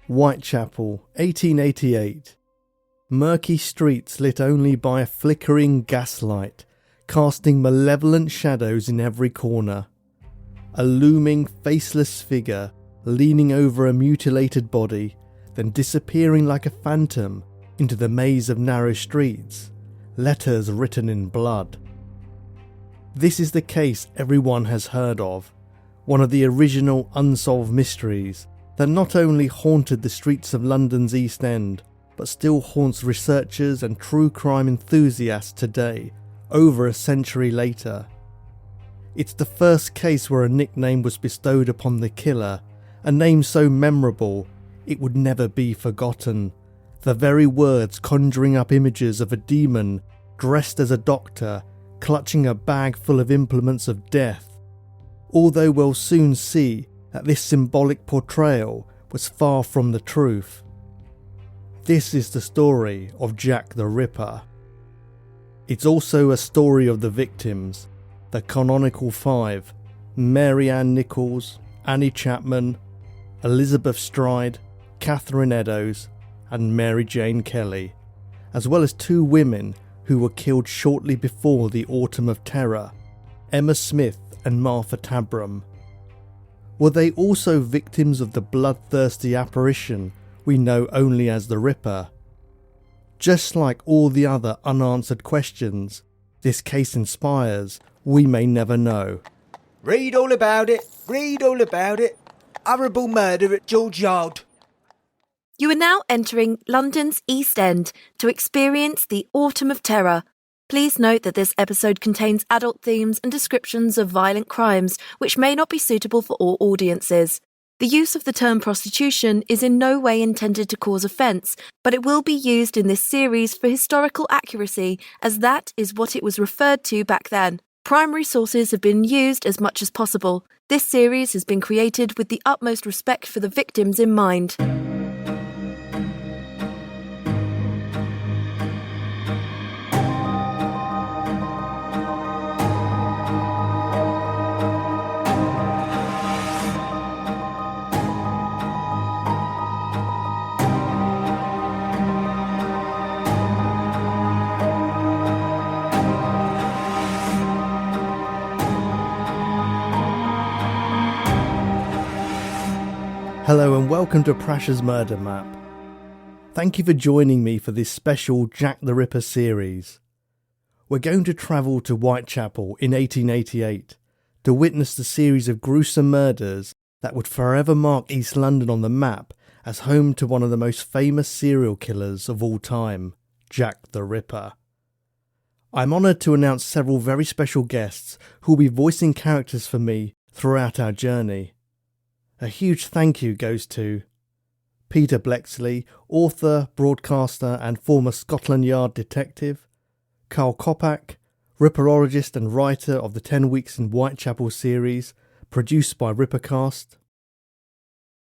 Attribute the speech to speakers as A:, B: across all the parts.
A: Whitechapel, 1888. Murky streets lit only by a flickering gaslight, casting malevolent shadows in every corner. A looming, faceless figure leaning over a mutilated body, then disappearing like a phantom into the maze of narrow streets, letters written in blood. This is the case everyone has heard of, one of the original unsolved mysteries that not only haunted the streets of London's East End, but still haunts researchers and true crime enthusiasts today, over a century later. It's the first case where a nickname was bestowed upon the killer, a name so memorable it would never be forgotten. The very words conjuring up images of a demon dressed as a doctor, clutching a bag full of implements of death. Although we'll soon see that this symbolic portrayal was far from the truth. This is the story of Jack the Ripper. It's also a story of the victims, the canonical five: Mary Ann Nichols, Annie Chapman, Elizabeth Stride, Catherine Eddowes, and Mary Jane Kelly, as well as two women who were killed shortly before the Autumn of Terror, Emma Smith and Martha Tabram. Were they also victims of the bloodthirsty apparition we know only as the Ripper? Just like all the other unanswered questions this case inspires, we may never know.
B: Read all about it, read all about it. Horrible murder at George Yard.
C: You are now entering London's East End to experience the Autumn of Terror. Please note that this episode contains adult themes and descriptions of violent crimes which may not be suitable for all audiences. The use of the term prostitution is in no way intended to cause offence, but it will be used in this series for historical accuracy, as that is what it was referred to back then. Primary sources have been used as much as possible. This series has been created with the utmost respect for the victims in mind.
A: Hello and welcome to Prash's Murder Map. Thank you for joining me for this special Jack the Ripper series. We're going to travel to Whitechapel in 1888 to witness the series of gruesome murders that would forever mark East London on the map as home to one of the most famous serial killers of all time, Jack the Ripper. I'm honoured to announce several very special guests who will be voicing characters for me throughout our journey. A huge thank you goes to Peter Blexley, author, broadcaster and former Scotland Yard detective; Carl Kopak, ripperologist and writer of the 10 Weeks in Whitechapel series, produced by Rippercast;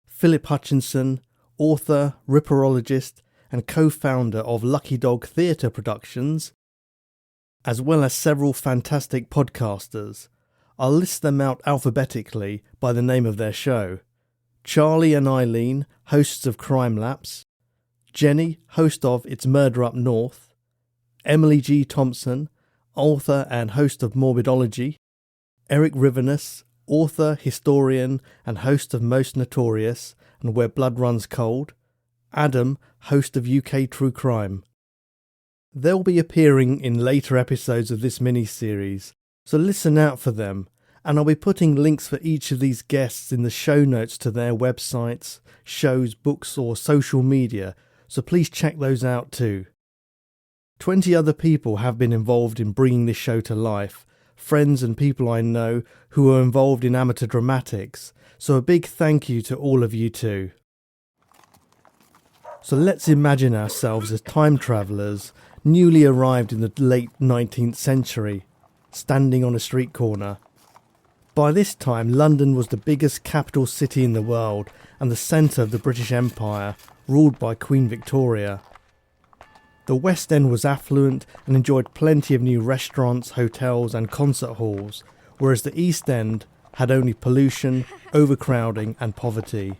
A: Philip Hutchinson, author, ripperologist and co-founder of Lucky Dog Theatre Productions, as well as several fantastic podcasters. I'll list them out alphabetically by the name of their show. Charlie and Eileen, hosts of Crime Lapse; Jenny, host of It's Murder Up North; Emily G. Thompson, author and host of Morbidology; Eric Rivenus, author, historian and host of Most Notorious and Where Blood Runs Cold; Adam, host of UK True Crime. They'll be appearing in later episodes of this mini-series, so listen out for them, and I'll be putting links for each of these guests in the show notes to their websites, shows, books or social media, so please check those out too. 20 other people have been involved in bringing this show to life, friends and people I know who are involved in amateur dramatics, so a big thank you to all of you too. So let's imagine ourselves as time travellers, newly arrived in the late 19th century, standing on a street corner. By this time, London was the biggest capital city in the world and the centre of the British Empire, ruled by Queen Victoria. The West End was affluent and enjoyed plenty of new restaurants, hotels and concert halls, whereas the East End had only pollution, overcrowding and poverty.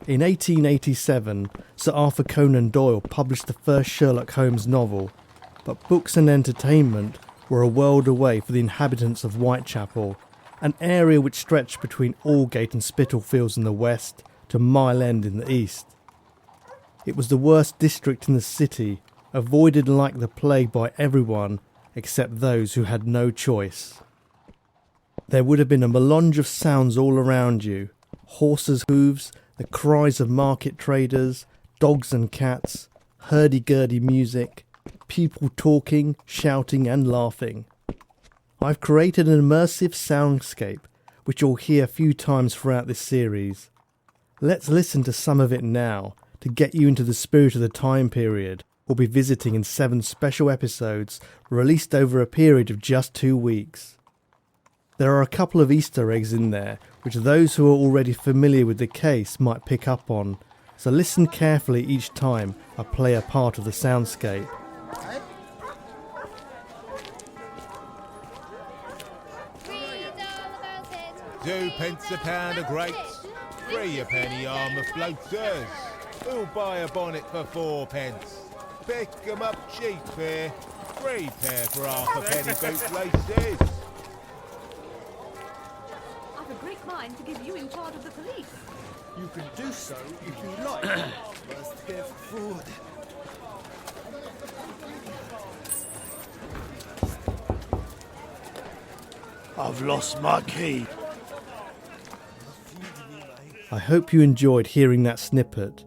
A: In 1887, Sir Arthur Conan Doyle published the first Sherlock Holmes novel, but books and entertainment were a world away for the inhabitants of Whitechapel, an area which stretched between Aldgate and Spitalfields in the west to Mile End in the east. It was the worst district in the city, avoided like the plague by everyone except those who had no choice. There would have been a melange of sounds all around you: horses' hooves, the cries of market traders, dogs and cats, hurdy-gurdy music, people talking, shouting and laughing. I've created an immersive soundscape which you'll hear a few times throughout this series. Let's listen to some of it now to get you into the spirit of the time period we'll be visiting in 7 special episodes released over a period of just 2 weeks. There are a couple of Easter eggs in there which those who are already familiar with the case might pick up on, so listen carefully each time I play a part of the soundscape.
D: 2 pence a pound of grapes, 3 a penny arm of floaters. Who'll buy a bonnet for 4 pence? Pick 'em up cheap here. 3 pair for half a penny bootlaces.
E: I've a great mind to give you in charge of the police.
F: You can do so if you like. Must have food. I've lost my key.
A: I hope you enjoyed hearing that snippet.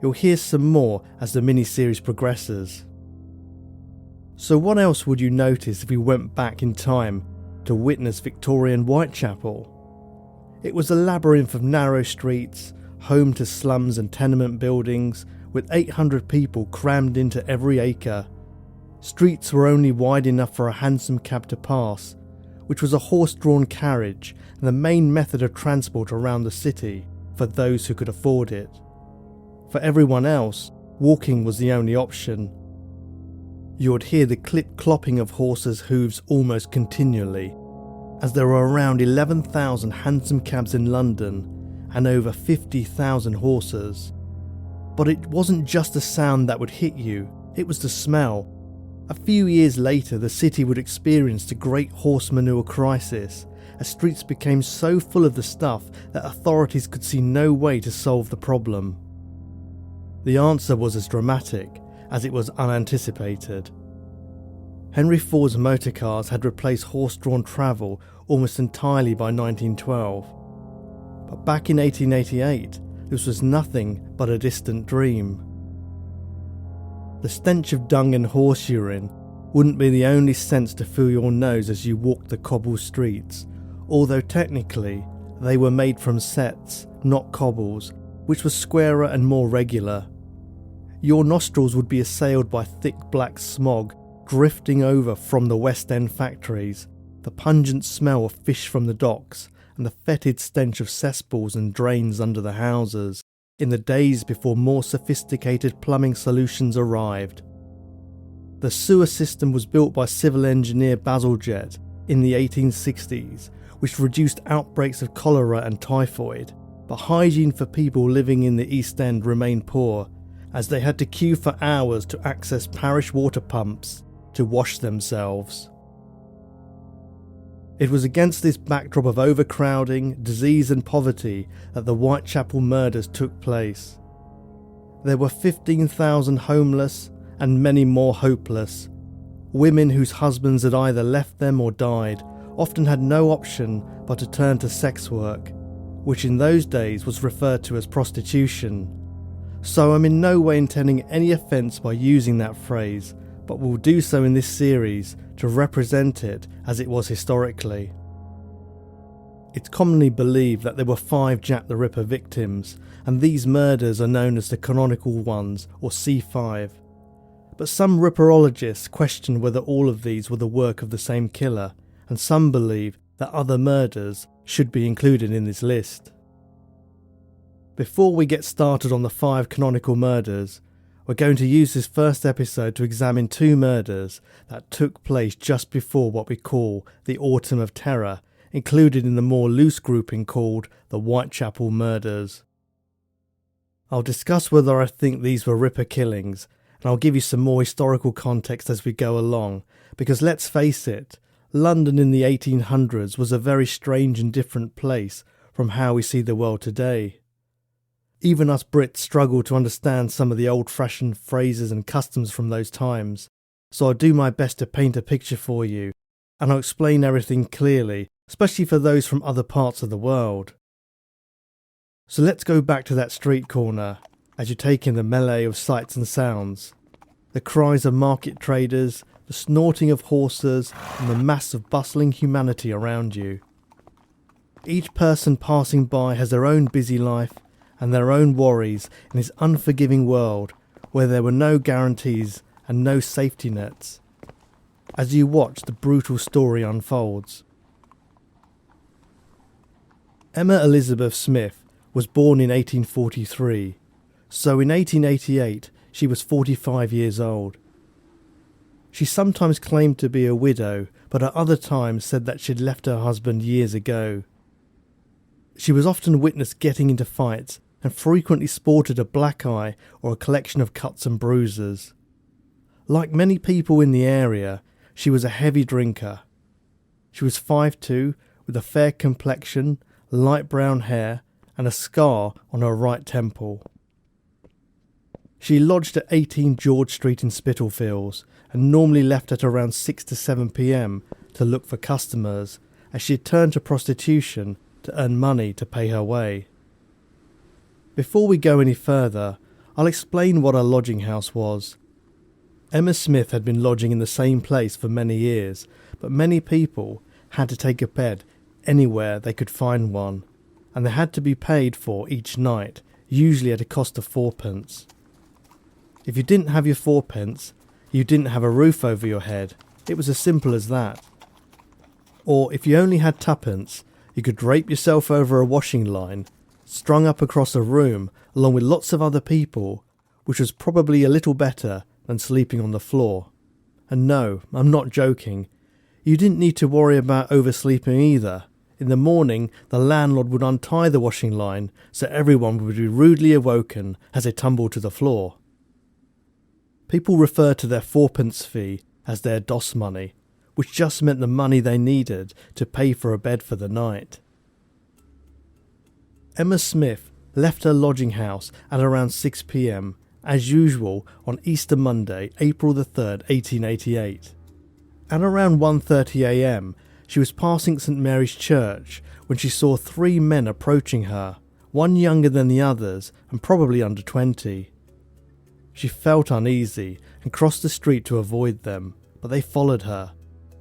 A: You'll hear some more as the mini-series progresses. So what else would you notice if we went back in time to witness Victorian Whitechapel? It was a labyrinth of narrow streets, home to slums and tenement buildings, with 800 people crammed into every acre. Streets were only wide enough for a hansom cab to pass, which was a horse-drawn carriage and the main method of transport around the city for those who could afford it. For everyone else, walking was the only option. You would hear the clip-clopping of horses' hooves almost continually, as there were around 11,000 hansom cabs in London and over 50,000 horses. But it wasn't just the sound that would hit you, it was the smell. A few years later, the city would experience the Great Horse Manure Crisis, as streets became so full of the stuff that authorities could see no way to solve the problem. The answer was as dramatic as it was unanticipated. Henry Ford's motorcars had replaced horse-drawn travel almost entirely by 1912. But back in 1888, this was nothing but a distant dream. The stench of dung and horse urine wouldn't be the only scents to fill your nose as you walked the cobble streets, although technically they were made from setts, not cobbles, which was squarer and more regular. Your nostrils would be assailed by thick black smog drifting over from the West End factories, the pungent smell of fish from the docks, and the fetid stench of cesspools and drains under the houses, in the days before more sophisticated plumbing solutions arrived. The sewer system was built by civil engineer Bazalgette in the 1860s, which reduced outbreaks of cholera and typhoid, but hygiene for people living in the East End remained poor, as they had to queue for hours to access parish water pumps to wash themselves. It was against this backdrop of overcrowding, disease and poverty that the Whitechapel murders took place. There were 15,000 homeless and many more hopeless. Women whose husbands had either left them or died often had no option but to turn to sex work, which in those days was referred to as prostitution. So I'm in no way intending any offence by using that phrase, but will do so in this series to represent it as it was historically. It's commonly believed that there were 5 Jack the Ripper victims, and these murders are known as the canonical ones, or C5. But some ripperologists question whether all of these were the work of the same killer, and some believe that other murders should be included in this list. Before we get started on the 5 canonical murders, we're going to use this first episode to examine 2 murders that took place just before what we call the Autumn of Terror, included in the more loose grouping called the Whitechapel Murders. I'll discuss whether I think these were Ripper killings, and I'll give you some more historical context as we go along, because let's face it, London in the 1800s was a very strange and different place from how we see the world today. Even us Brits struggle to understand some of the old-fashioned phrases and customs from those times, so I'll do my best to paint a picture for you, and I'll explain everything clearly, especially for those from other parts of the world. So let's go back to that street corner, as you take in the melee of sights and sounds, the cries of market traders, the snorting of horses, and the mass of bustling humanity around you. Each person passing by has their own busy life and their own worries in this unforgiving world where there were no guarantees and no safety nets. As you watch the brutal story unfolds. Emma Elizabeth Smith was born in 1843, so in 1888 she was 45 years old. She sometimes claimed to be a widow, but at other times said that she'd left her husband years ago. She was often witnessed getting into fights and frequently sported a black eye or a collection of cuts and bruises. Like many people in the area, she was a heavy drinker. She was 5'2", with a fair complexion, light brown hair, and a scar on her right temple. She lodged at 18 George Street in Spitalfields and normally left at around 6 to 7 p.m. to look for customers, as she had turned to prostitution to earn money to pay her way. Before we go any further, I'll explain what a lodging house was. Emma Smith had been lodging in the same place for many years, but many people had to take a bed anywhere they could find one, and they had to be paid for each night, usually at a cost of 4p. If you didn't have your 4p, you didn't have a roof over your head. It was as simple as that. Or if you only had 2p, you could drape yourself over a washing line, strung up across a room along with lots of other people, which was probably a little better than sleeping on the floor. And no, I'm not joking. You didn't need to worry about oversleeping either. In the morning, the landlord would untie the washing line so everyone would be rudely awoken as they tumbled to the floor. People referred to their 4p fee as their DOS money, which just meant the money they needed to pay for a bed for the night. Emma Smith left her lodging house at around 6 p.m, as usual on Easter Monday, April the 3rd, 1888. At around 1:30 a.m, she was passing St Mary's Church when she saw 3 men approaching her, one younger than the others and probably under 20. She felt uneasy and crossed the street to avoid them, but they followed her.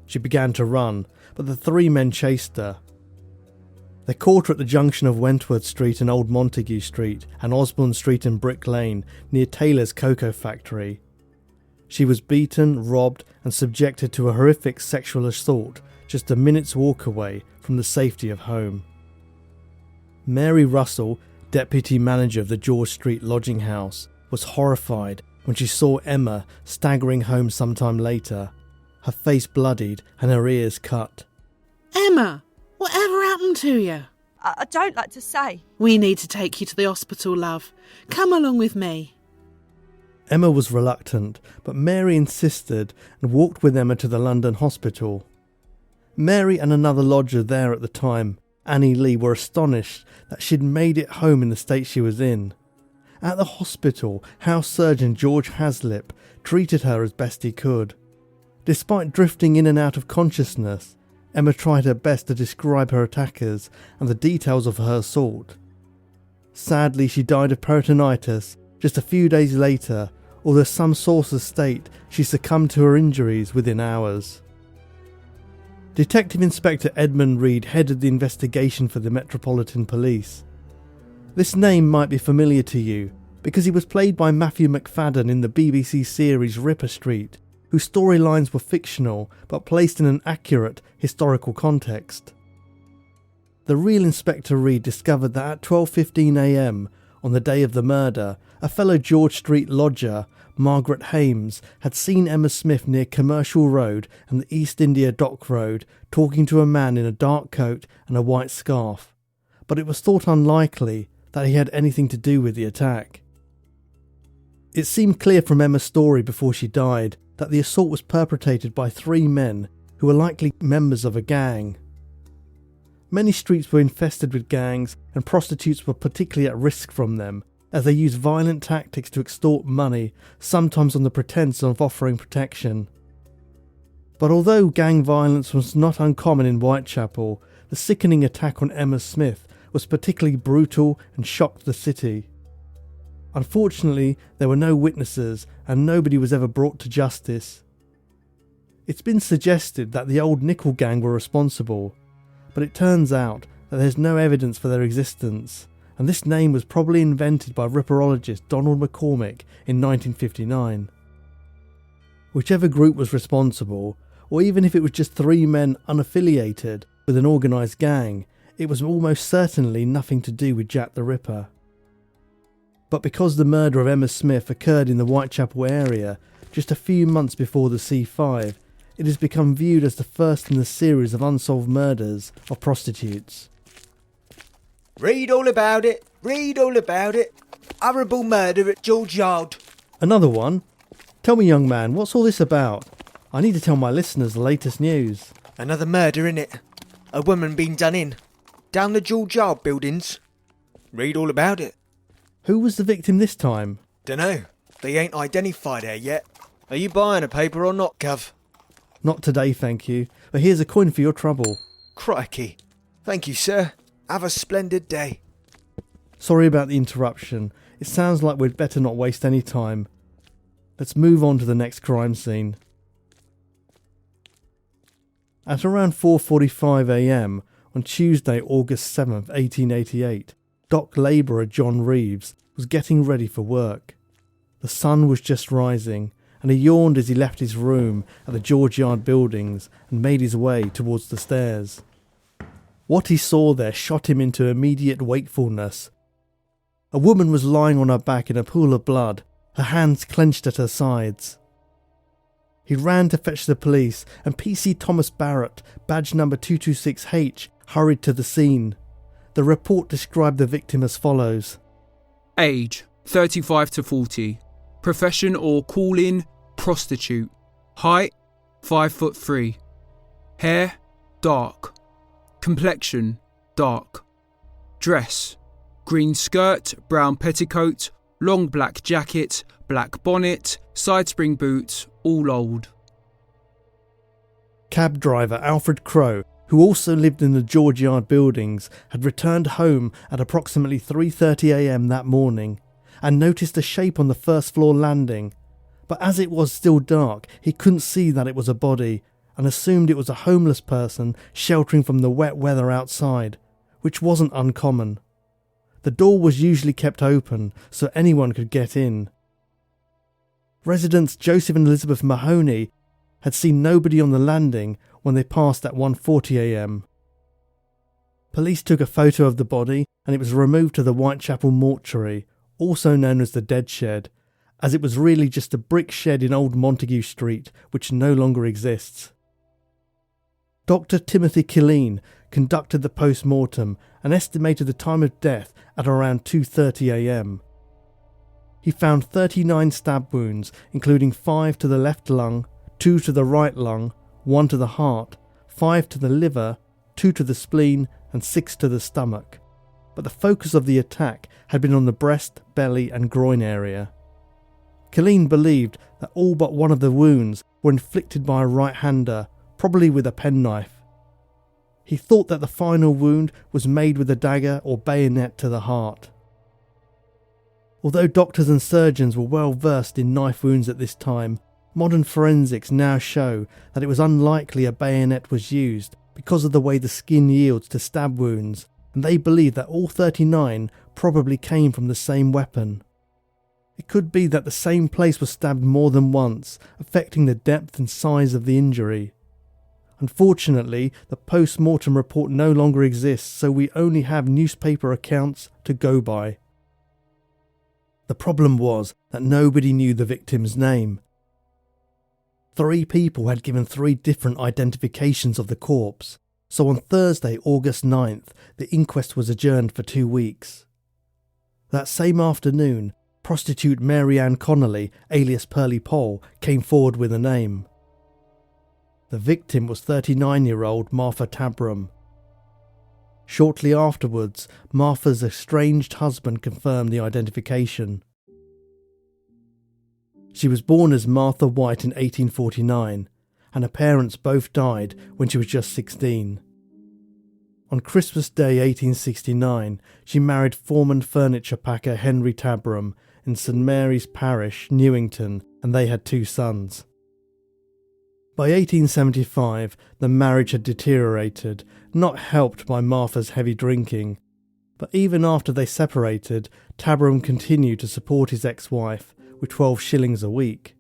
A: She began to run, but the 3 men chased her. They caught her at the junction of Wentworth Street and Old Montague Street and Osborne Street and Brick Lane near Taylor's Cocoa Factory. She was beaten, robbed and subjected to a horrific sexual assault just a minute's walk away from the safety of home. Mary Russell, deputy manager of the George Street lodging house, was horrified when she saw Emma staggering home sometime later, her face bloodied and her ears cut.
G: Emma, whatever happened to you?
E: I don't like to say.
G: We need to take you to the hospital, love. Come along with me.
A: Emma was reluctant, but Mary insisted and walked with Emma to the London hospital. Mary and another lodger there at the time, Annie Lee, were astonished that she'd made it home in the state she was in. At the hospital, house surgeon George Haslip treated her as best he could. Despite drifting in and out of consciousness, Emma tried her best to describe her attackers and the details of her assault. Sadly, she died of peritonitis just a few days later, although some sources state she succumbed to her injuries within hours. Detective Inspector Edmund Reed headed the investigation for the Metropolitan Police. This name might be familiar to you because he was played by Matthew McFadden in the BBC series Ripper Street, whose storylines were fictional but placed in an accurate historical context. The real Inspector Reed discovered that at 12:15 a.m. on the day of the murder, a fellow George Street lodger, Margaret Hames, had seen Emma Smith near Commercial Road and the East India Dock Road talking to a man in a dark coat and a white scarf, but it was thought unlikely that he had anything to do with the attack. It seemed clear from Emma's story before she died that the assault was perpetrated by 3 men who were likely members of a gang. Many streets were infested with gangs, and prostitutes were particularly at risk from them, as they used violent tactics to extort money, sometimes on the pretense of offering protection. But although gang violence was not uncommon in Whitechapel, the sickening attack on Emma Smith was particularly brutal and shocked the city. Unfortunately, there were no witnesses and nobody was ever brought to justice. It's been suggested that the old Nickel Gang were responsible, but it turns out that there's no evidence for their existence, and this name was probably invented by ripperologist Donald McCormick in 1959. Whichever group was responsible, or even if it was just 3 men unaffiliated with an organised gang, it was almost certainly nothing to do with Jack the Ripper. But because the murder of Emma Smith occurred in the Whitechapel area just a few months before the C5, it has become viewed as the first in the series of unsolved murders of prostitutes.
B: Read all about it. Read all about it. Horrible murder at George Yard.
A: Another one? Tell me, young man, what's all this about? I need to tell my listeners the latest news.
B: Another murder, innit? A woman been done in. Down the George Yard buildings. Read all about it.
A: Who was the victim this time?
B: Dunno. They ain't identified her yet. Are you buying a paper or not, Gov?
A: Not today, thank you, but here's a coin for your trouble.
B: Crikey. Thank you, sir. Have a splendid day.
A: Sorry about the interruption. It sounds like we'd better not waste any time. Let's move on to the next crime scene. At around 4:45 a.m. on Tuesday, August 7th, 1888, dock labourer John Reeves was getting ready for work. The sun was just rising, and he yawned as he left his room at the George Yard buildings and made his way towards the stairs. What he saw there shot him into immediate wakefulness. A woman was lying on her back in a pool of blood, her hands clenched at her sides. He ran to fetch the police, and PC Thomas Barrett, badge number 226H, hurried to the scene. The report described the victim as follows.
H: Age 35 to 40. Profession or call-in prostitute. Height 5'3". Hair dark. Complexion dark. Dress green skirt, brown petticoat, long black jacket, black bonnet, side spring boots, all old.
A: Cab driver Alfred Crowe, who also lived in the George Yard buildings, had returned home at approximately 3:30 a.m. that morning and noticed a shape on the first floor landing, but as it was still dark, he couldn't see that it was a body and assumed it was a homeless person sheltering from the wet weather outside, which wasn't uncommon. The door was usually kept open so anyone could get in. Residents Joseph and Elizabeth Mahoney had seen nobody on the landing when they passed at 1:40 a.m. Police took a photo of the body and it was removed to the Whitechapel mortuary, also known as the Dead Shed, as it was really just a brick shed in Old Montague Street, which no longer exists. Dr. Timothy Killeen conducted the post-mortem and estimated the time of death at around 2:30 a.m. He found 39 stab wounds, including 5 to the left lung, 2 to the right lung, 1 to the heart, 5 to the liver, 2 to the spleen, and 6 to the stomach. But the focus of the attack had been on the breast, belly, and groin area. Killeen believed that all but one of the wounds were inflicted by a right-hander, probably with a penknife. He thought that the final wound was made with a dagger or bayonet to the heart. Although doctors and surgeons were well versed in knife wounds at this time, modern forensics now show that it was unlikely a bayonet was used because of the way the skin yields to stab wounds, and they believe that all 39 probably came from the same weapon. It could be that the same place was stabbed more than once, affecting the depth and size of the injury. Unfortunately, the post-mortem report no longer exists, so we only have newspaper accounts to go by. The problem was that nobody knew the victim's name. 3 people had given 3 different identifications of the corpse, so on Thursday, August 9th, the inquest was adjourned for 2 weeks. That same afternoon, prostitute Mary Ann Connolly, alias Pearly Poll, came forward with a name. The victim was 39-year-old Martha Tabram. Shortly afterwards, Martha's estranged husband confirmed the identification. She was born as Martha White in 1849, and her parents both died when she was just 16. On Christmas Day 1869, she married foreman furniture packer Henry Tabram in St Mary's Parish, Newington, and they had 2 sons. By 1875, the marriage had deteriorated, not helped by Martha's heavy drinking. But even after they separated, Tabram continued to support his ex-wife with 12 shillings a week.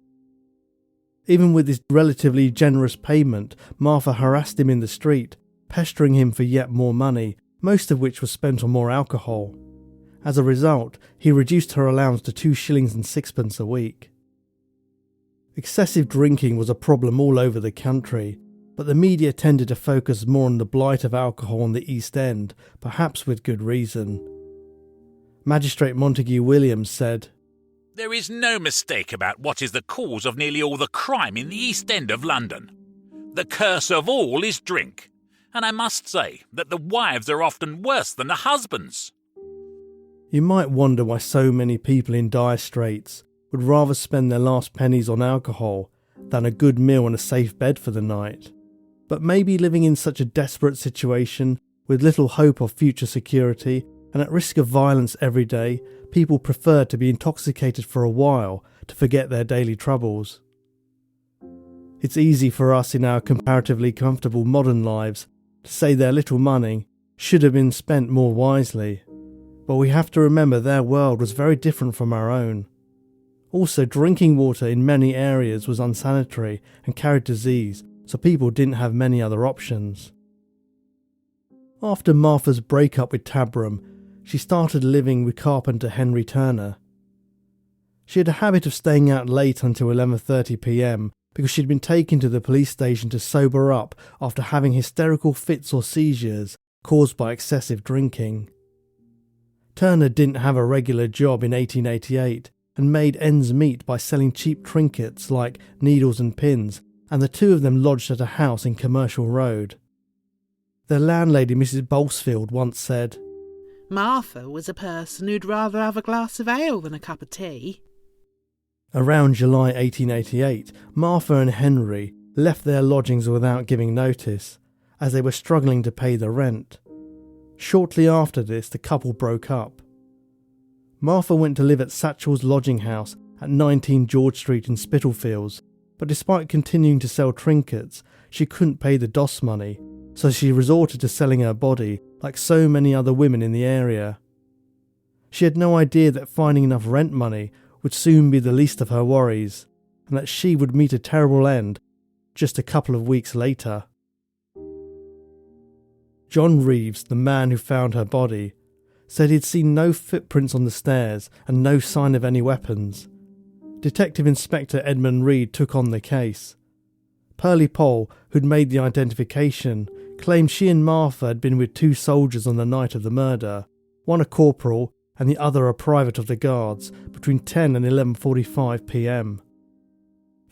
A: Even with his relatively generous payment, Martha harassed him in the street, pestering him for yet more money, most of which was spent on more alcohol. As a result, he reduced her allowance to 2 shillings and 6pence a week. Excessive drinking was a problem all over the country, but the media tended to focus more on the blight of alcohol on the East End, perhaps with good reason. Magistrate Montague Williams said,
I: "There is no mistake about what is the cause of nearly all the crime in the East End of London. The curse of all is drink, and I must say that the wives are often worse than the husbands."
A: You might wonder why so many people in dire straits would rather spend their last pennies on alcohol than a good meal and a safe bed for the night. But maybe living in such a desperate situation, with little hope of future security and at risk of violence every day, people prefer to be intoxicated for a while to forget their daily troubles. It's easy for us in our comparatively comfortable modern lives to say their little money should have been spent more wisely, but we have to remember their world was very different from our own. Also, drinking water in many areas was unsanitary and carried disease, so people didn't have many other options. After Martha's breakup with Tabram, she started living with carpenter Henry Turner. She had a habit of staying out late until 11:30 p.m. because she'd been taken to the police station to sober up after having hysterical fits or seizures caused by excessive drinking. Turner didn't have a regular job in 1888 and made ends meet by selling cheap trinkets like needles and pins, and the two of them lodged at a house in Commercial Road. Their landlady, Mrs. Bolsfield, once said,
G: Martha was a person who'd rather have a glass of ale than a cup of tea.
A: Around July 1888, Martha and Henry left their lodgings without giving notice, as they were struggling to pay the rent. Shortly after this, the couple broke up. Martha went to live at Satchel's lodging house at 19 George Street in Spitalfields, but despite continuing to sell trinkets, she couldn't pay the DOS money, so she resorted to selling her body, like so many other women in the area. She had no idea that finding enough rent money would soon be the least of her worries, and that she would meet a terrible end just a couple of weeks later. John Reeves, the man who found her body, said he'd seen no footprints on the stairs and no sign of any weapons. Detective Inspector Edmund Reed took on the case. Pearly Poll, who'd made the identification, claimed she and Martha had been with 2 soldiers on the night of the murder, one a corporal and the other a private of the guards, between 10 and 11:45 p.m.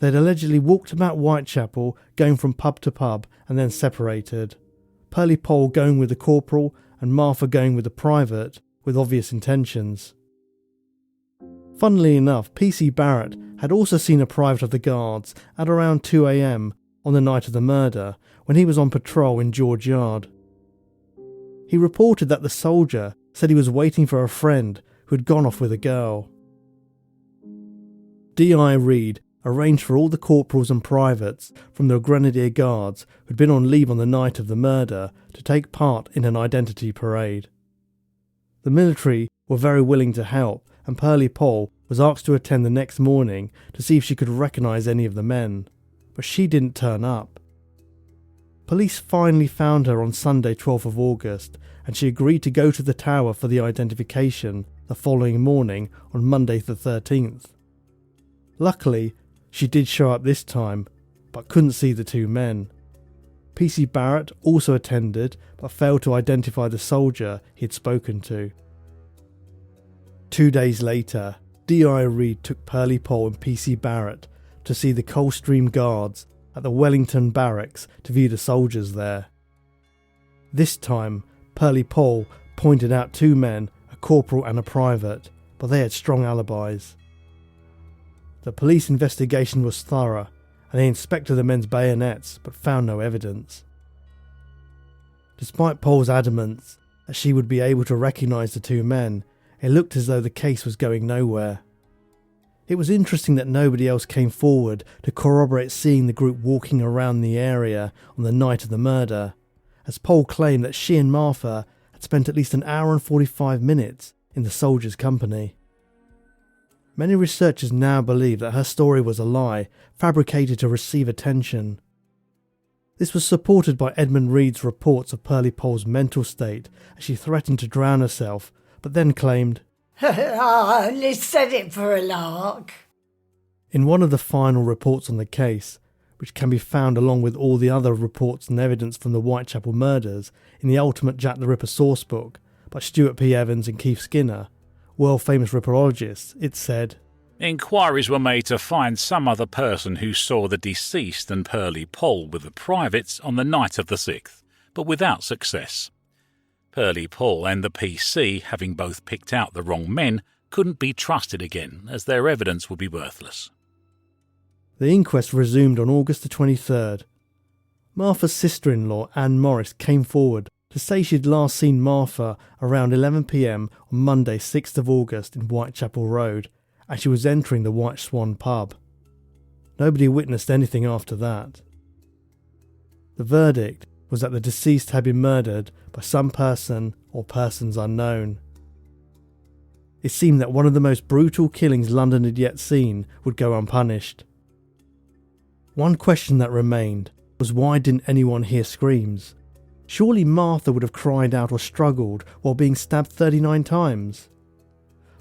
A: They'd allegedly walked about Whitechapel, going from pub to pub, and then separated. Pearly Poll going with the corporal and Martha going with the private, with obvious intentions. Funnily enough, P.C. Barrett had also seen a private of the guards at around 2 a.m. on the night of the murder, when he was on patrol in George Yard. He reported that the soldier said he was waiting for a friend who had gone off with a girl. D.I. Reed arranged for all the corporals and privates from the Grenadier Guards who'd been on leave on the night of the murder to take part in an identity parade. The military were very willing to help, and Pearly Poll was asked to attend the next morning to see if she could recognise any of the men, but she didn't turn up. Police finally found her on Sunday 12th of August, and she agreed to go to the tower for the identification the following morning on Monday the 13th. Luckily, she did show up this time, but couldn't see the 2 men. P.C. Barrett also attended, but failed to identify the soldier he had spoken to. 2 days later, D.I. Reed took Pearlie Pole and P.C. Barrett to see the Coldstream Guards at the Wellington Barracks to view the soldiers there. This time, Pearlie Pole pointed out 2 men, a corporal and a private, but they had strong alibis. The police investigation was thorough, and they inspected the men's bayonets but found no evidence. Despite Pole's adamance that she would be able to recognise the 2 men, it looked as though the case was going nowhere. It was interesting that nobody else came forward to corroborate seeing the group walking around the area on the night of the murder, as Pole claimed that she and Martha had spent at least an hour and 45 minutes in the soldiers' company. Many researchers now believe that her story was a lie, fabricated to receive attention. This was supported by Edmund Reed's reports of Pearlie Pole's mental state as she threatened to drown herself, but then claimed,
J: "I only said it for a lark."
A: In one of the final reports on the case, which can be found along with all the other reports and evidence from the Whitechapel murders in the Ultimate Jack the Ripper sourcebook by Stuart P. Evans and Keith Skinner, world-famous ripperologists, it said,
I: Inquiries were made to find some other person who saw the deceased and Pearlie Pole with the privates on the night of the 6th, but without success. Pearlie Pole and the PC, having both picked out the wrong men, couldn't be trusted again, as their evidence would be worthless.
A: The inquest resumed on August the 23rd. Martha's sister-in-law, Anne Morris, came forward to say she'd last seen Martha around 11 p.m. on Monday 6th of August in Whitechapel Road, as she was entering the White Swan pub. Nobody witnessed anything after that. The verdict was that the deceased had been murdered by some person or persons unknown. It seemed that one of the most brutal killings London had yet seen would go unpunished. One question that remained was, why didn't anyone hear screams? Surely Martha would have cried out or struggled while being stabbed 39 times.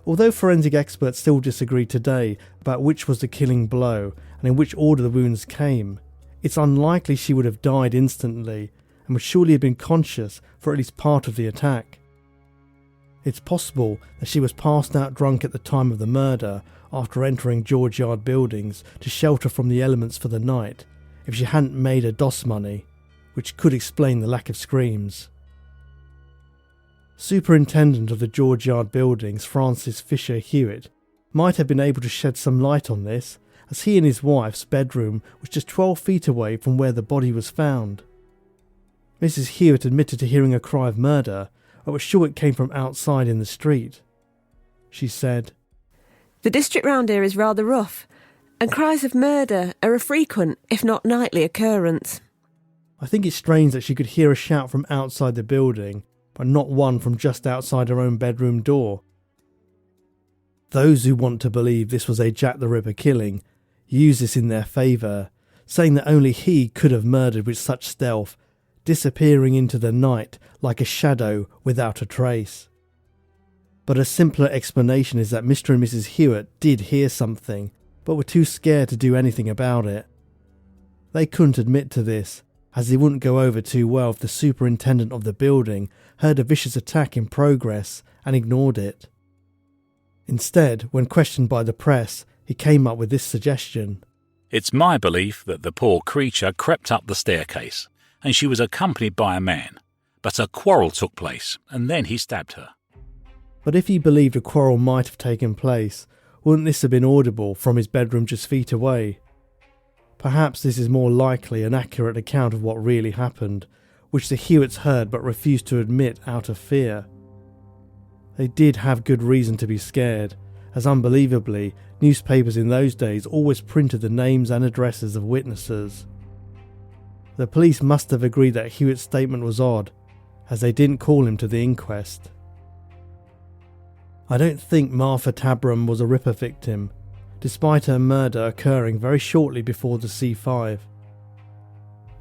A: Although forensic experts still disagree today about which was the killing blow and in which order the wounds came, it's unlikely she would have died instantly and would surely have been conscious for at least part of the attack. It's possible that she was passed out drunk at the time of the murder after entering George Yard buildings to shelter from the elements for the night if she hadn't made her DOS money, which could explain the lack of screams. Superintendent of the George Yard buildings, Francis Fisher Hewitt, might have been able to shed some light on this, as he and his wife's bedroom was just 12 feet away from where the body was found. Mrs. Hewitt admitted to hearing a cry of murder, but was sure it came from outside in the street. She said,
K: "The district round here is rather rough, and cries of murder are a frequent, if not nightly, occurrence."
A: I think it's strange that she could hear a shout from outside the building, but not one from just outside her own bedroom door. Those who want to believe this was a Jack the Ripper killing use this in their favour, saying that only he could have murdered with such stealth, disappearing into the night like a shadow without a trace. But a simpler explanation is that Mr. and Mrs. Hewitt did hear something, but were too scared to do anything about it. They couldn't admit to this, as they wouldn't go over too well if the superintendent of the building heard a vicious attack in progress and ignored it. Instead, when questioned by the press, he came up with this suggestion.
I: It's my belief that the poor creature crept up the staircase, and she was accompanied by a man, but a quarrel took place, and then he stabbed her.
A: But if he believed a quarrel might have taken place, wouldn't this have been audible from his bedroom just feet away? Perhaps this is more likely an accurate account of what really happened, which the Hewitts heard but refused to admit out of fear. They did have good reason to be scared, as unbelievably, newspapers in those days always printed the names and addresses of witnesses. The police must have agreed that Hewitt's statement was odd, as they didn't call him to the inquest. I don't think Martha Tabram was a Ripper victim, despite her murder occurring very shortly before the C5.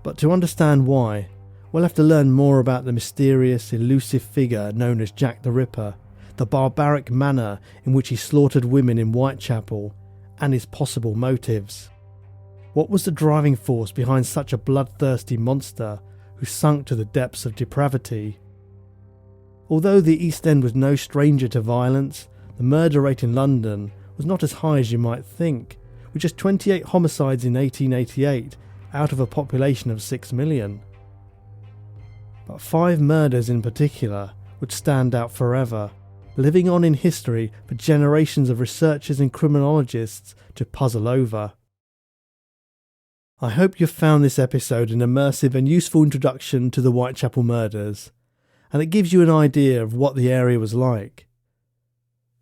A: But to understand why, we'll have to learn more about the mysterious, elusive figure known as Jack the Ripper, the barbaric manner in which he slaughtered women in Whitechapel, and his possible motives. What was the driving force behind such a bloodthirsty monster who sunk to the depths of depravity? Although the East End was no stranger to violence, the murder rate in London was not as high as you might think, with just 28 homicides in 1888 out of a population of 6 million. But 5 murders in particular would stand out forever, living on in history for generations of researchers and criminologists to puzzle over. I hope you've found this episode an immersive and useful introduction to the Whitechapel murders, and it gives you an idea of what the area was like.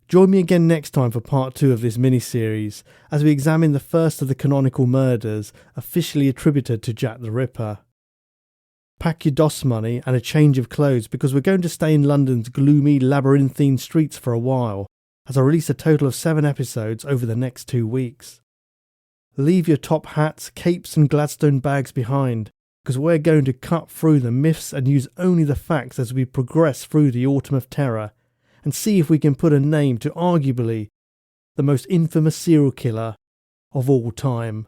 A: Join me again next time for part 2 of this mini-series, as we examine the first of the canonical murders officially attributed to Jack the Ripper. Pack your DOS money and a change of clothes, because we're going to stay in London's gloomy, labyrinthine streets for a while, as I release a total of 7 episodes over the next 2 weeks. Leave your top hats, capes and Gladstone bags behind, because we're going to cut through the myths and use only the facts as we progress through the Autumn of Terror, and see if we can put a name to arguably the most infamous serial killer of all time.